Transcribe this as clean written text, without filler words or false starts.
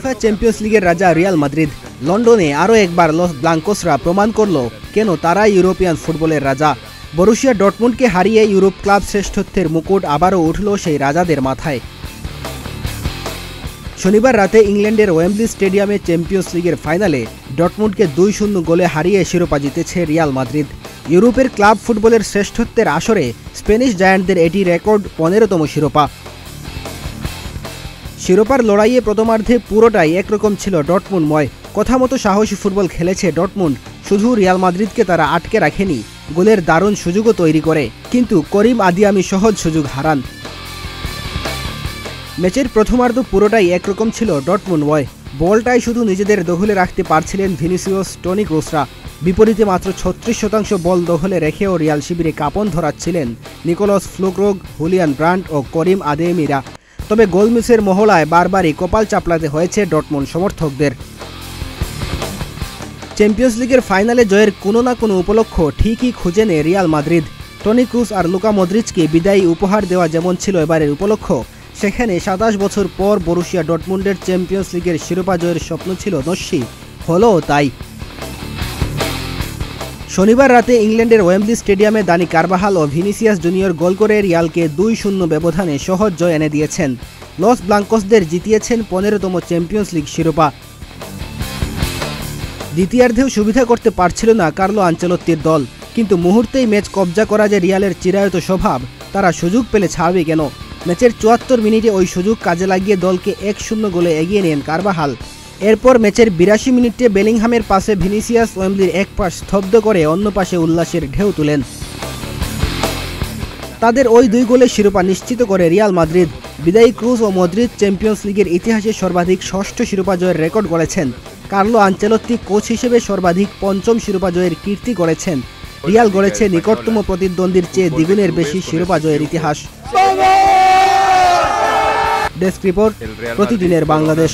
UEFA champions লিগের রাজা Real Madrid লন্ডনে আরও একবার লস ব্লাঙ্কোসরা প্রমাণ করল কেন তারাই ইউরোপিয়ান ফুটবলের রাজা। বরুসিয়া ডর্টমুন্ডকে হারিয়ে ইউরোপ ক্লাব শ্রেষ্ঠত্বের মুকুট আবারও উঠল সেই রাজাদের মাথায়। শনিবার রাতে ইংল্যান্ডের ওয়েম্বলি স্টেডিয়ামে চ্যাম্পিয়ন্স লিগের ফাইনালে ডর্টমুন্ডকে 2-0 গোলে হারিয়ে শিরোপা জিতেছে রিয়াল মাদ্রিদ। ইউরোপের ক্লাব ফুটবলের শ্রেষ্ঠত্বের আসরে স্প্যানিশ জায়ান্টদের এটি রেকর্ড 15তম শিরোপা। শিরোপার লড়াইয়ে প্রথমার্ধে পুরোটাই একরকম ছিল ডর্টমুন্ডময়। কথা মতো সাহসী ফুটবল খেলেছে ডর্টমুন্ড। শুধু রিয়াল মাদ্রিদকে তারা আটকে রাখেনি, গোলের দারুণ সুযোগও তৈরি করে, কিন্তু করিম আদিয়ামি সহজ সুযোগ হারান। ম্যাচের প্রথমার্ধ পুরোটাই একরকম ছিল ডর্টমুন্ডময়। বলটাই শুধু নিজেদের দখলে রাখতে পারছিলেন ভিনিসিয়াস, টনি ক্রুসরা। বিপরীতে মাত্র 36% বল দখলে রেখেও রিয়াল শিবিরে কাঁপন ধরাচ্ছিলেন নিকোলাস ফ্লুকরোগ, হুলিয়ান ব্রান্ট ও করিম আদেমিরা। তবে গোল মিসের মহলায় বারবারই কপাল চাপলাতে হয়েছে ডর্টমুন্ড সমর্থকদের। চ্যাম্পিয়ন্স লিগের ফাইনালে জয়ের কোনো না কোনো উপলক্ষ ঠিকই খুঁজে নেয় রিয়াল মাদ্রিদ। টনি ক্রুস আর লুকা মদ্রিচকে বিদায়ী উপহার দেওয়া যেমন ছিল এবারের উপলক্ষ, সেখানে 27 বছর পর বরুসিয়া ডর্টমুন্ডের চ্যাম্পিয়ন্স লিগের শিরোপা জয়ের স্বপ্ন ছিল নস্যি, হলো তাই। শনিবার রাতে ইংল্যান্ডের ওয়েম্বলি স্টেডিয়ামে দানি কারবাহাল ও ভিনিসিয়াস জুনিয়র গোল করে রিয়ালকে 2-0 ব্যবধানে সহজ জয় এনে দিয়েছেন। লস ব্লাঙ্কোসদের জিতিয়েছেন 15তম চ্যাম্পিয়ন্স লিগ শিরোপা। দ্বিতীয়ার্ধেও সুবিধা করতে পারছিল না কার্লো আনচেলত্তির দল, কিন্তু মুহূর্তেই ম্যাচ কবজা করা যে রিয়ালের চিরায়ত স্বভাব, তারা সুযোগ পেলে ছাড়বে কেন। ম্যাচের 74 মিনিটে ওই সুযোগ কাজে লাগিয়ে দলকে 1-0 গোলে এগিয়ে নেন কারবাহাল। এরপর ম্যাচের 82 মিনিটে বেলিংহামের পাশে ভিনিসিয়াস ওয়েম্বলির এক পাশ স্তব্ধ করে অন্য পাশে উল্লাসের ঢেউ তুলেন। তাদের ওই 2 গোলে শিরোপা নিশ্চিত করে রিয়াল মাদ্রিদ। বিদায়ী ক্রুজ ও মদ্রিদ চ্যাম্পিয়ন্স লিগের ইতিহাসে সর্বাধিক 6ষ্ঠ শিরোপা জয়ের রেকর্ড গড়েছেন। কার্লো আনচেলত্তি কোচ হিসেবে সর্বাধিক 5ম শিরোপা জয়ের কীর্তি গড়েছেন। রিয়াল গড়েছে নিকটতম প্রতিদ্বন্দ্বীর চেয়ে দ্বিগুণের বেশি শিরোপা জয়ের ইতিহাস। ডেস্ক রিপোর্ট, প্রতিদিনের বাংলাদেশ।